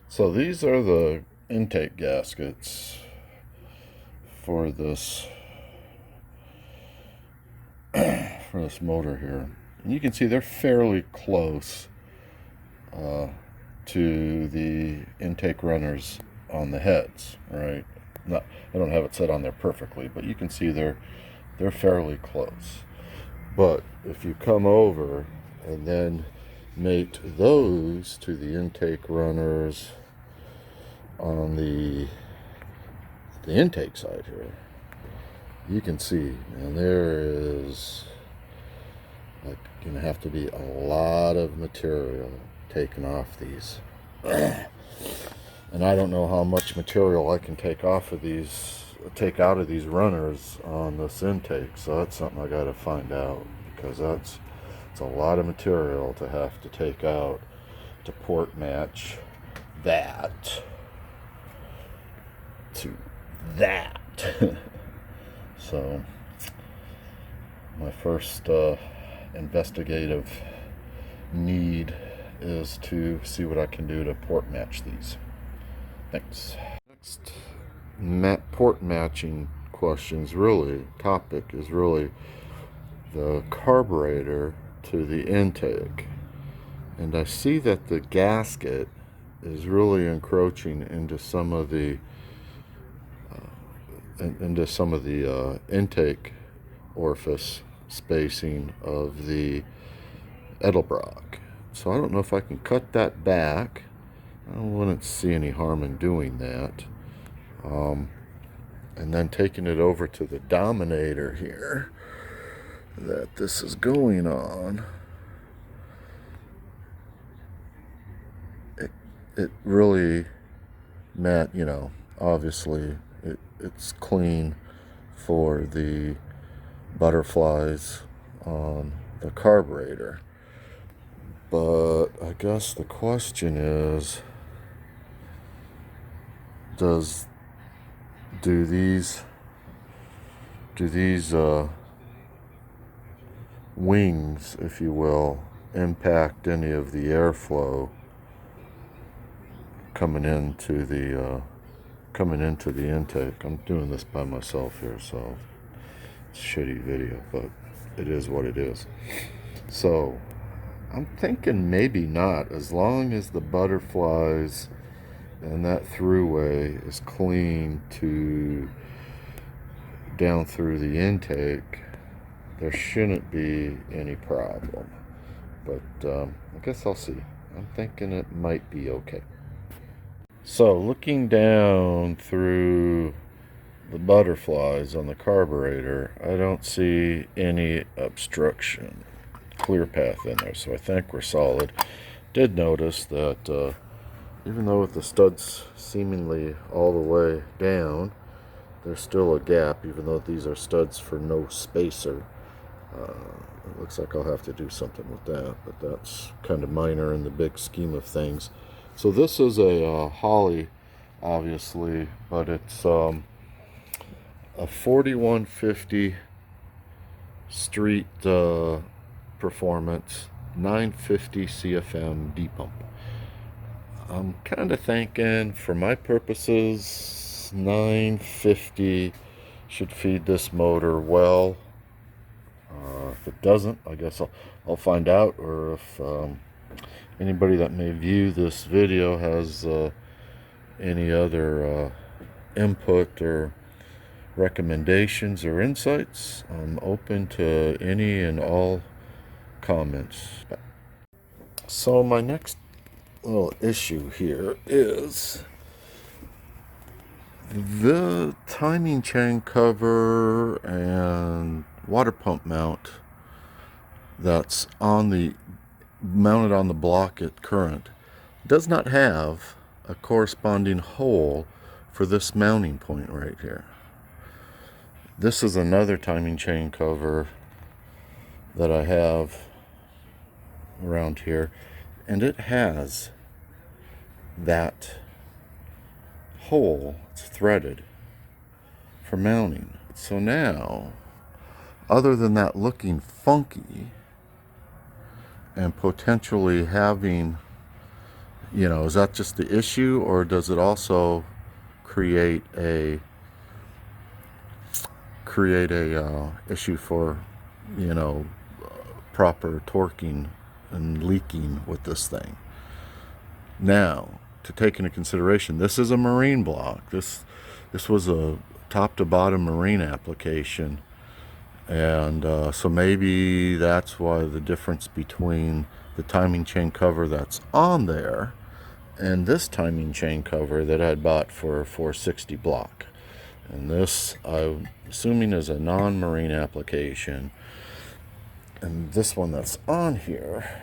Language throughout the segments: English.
So these are the intake gaskets for this motor here. And you can see they're fairly close to the intake runners on the heads, right? Not, I don't have it set on there perfectly, but you can see they're fairly close. But if you come over and then mate those to the intake runners on the intake side here, you can see, and there is like gonna have to be a lot of material taken off these. And I don't know how much material I can take out of these runners on this intake, so that's something I gotta find out, because it's a lot of material to have to take out to port match that to that. So my first investigative need is to see what I can do to port match these. Thanks. Next port matching topic is really the carburetor to the intake. And I see that the gasket is really encroaching into some of the intake orifice spacing of the Edelbrock. So I don't know if I can cut that back. I wouldn't see any harm in doing that. And then taking it over to the Dominator here that this is going on. It really, Matt, obviously it's clean for the butterflies on the carburetor. But I guess the question is, do these wings, if you will, impact any of the airflow coming into the intake? I'm doing this by myself here, so it's a shitty video, but it is what it is. So I'm thinking maybe not, as long as the butterflies and that throughway is clean to down through the intake, there shouldn't be any problem. But I guess I'll see. I'm thinking it might be okay. So looking down through the butterflies on the carburetor, I don't see any obstruction, clear path in there, so I think we're solid. Did notice that even though with the studs seemingly all the way down, there's still a gap, even though these are studs for no spacer. It looks like I'll have to do something with that, but that's kind of minor in the big scheme of things. So this is a Holly, obviously, but it's a 4150 street performance 950 CFM D pump. I'm kind of thinking, for my purposes, 950 should feed this motor well. If it doesn't, I guess I'll find out, or if anybody that may view this video has any other input or recommendations or insights, I'm open to any and all comments. So my next little issue here is the timing chain cover and water pump mount that's mounted on the block at current does not have a corresponding hole for this mounting point right here. This is another timing chain cover that I have around here, and it has that hole. It's threaded for mounting. So now, other than that looking funky and potentially having You know, is that just the issue, or does it also create a issue for, you know, proper torquing and leaking with this thing? Now, to take into consideration, this is a marine block. This was a top to bottom marine application, and so maybe that's why the difference between the timing chain cover that's on there and this timing chain cover that I bought for 460 block. And this, I'm assuming, is a non-marine application. And this one that's on here,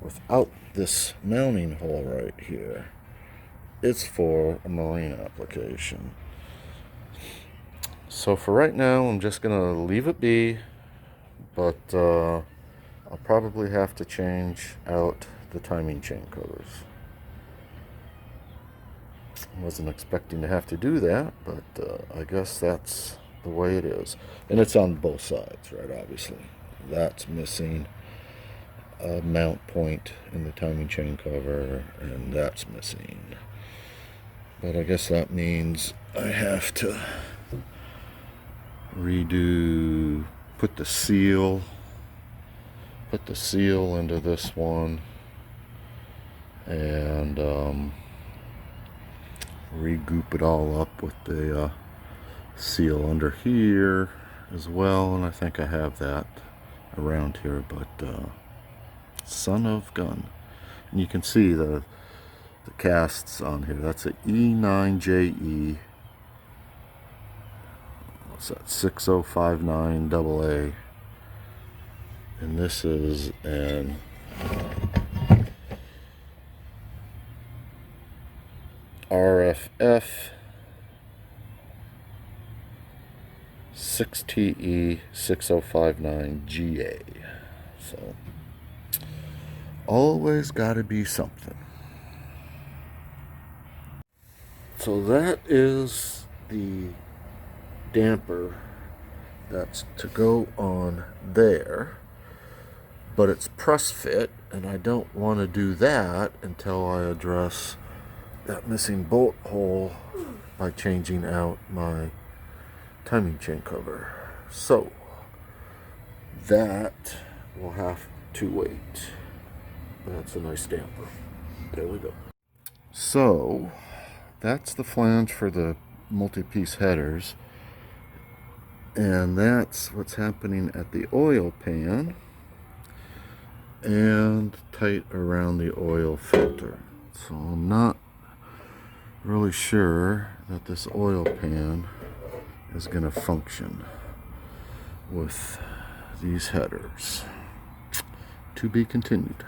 without this mounting hole right here, it's for a marine application. So for right now, I'm just going to leave it be. But I'll probably have to change out the timing chain covers. Wasn't expecting to have to do that, but I guess that's the way it is. And it's on both sides, right? Obviously, that's missing a mount point in the timing chain cover, and that's missing. But I guess that means I have to redo, put the seal into this one, and regoop it all up with the seal under here as well. And I think I have that around here, but son of gun. And you can see the casts on here. That's a E9JE. What's that? 6059 AA. And this is an RFF 6TE 6059 GA. So always got to be something. So that is the damper that's to go on there, but it's press fit, and I don't want to do that until I address that missing bolt hole by changing out my timing chain cover. So that will have to wait. That's a nice damper. There we go. So that's the flange for the multi-piece headers, and that's what's happening at the oil pan and tight around the oil filter. So I'm not really sure that this oil pan is going to function with these headers. To be continued.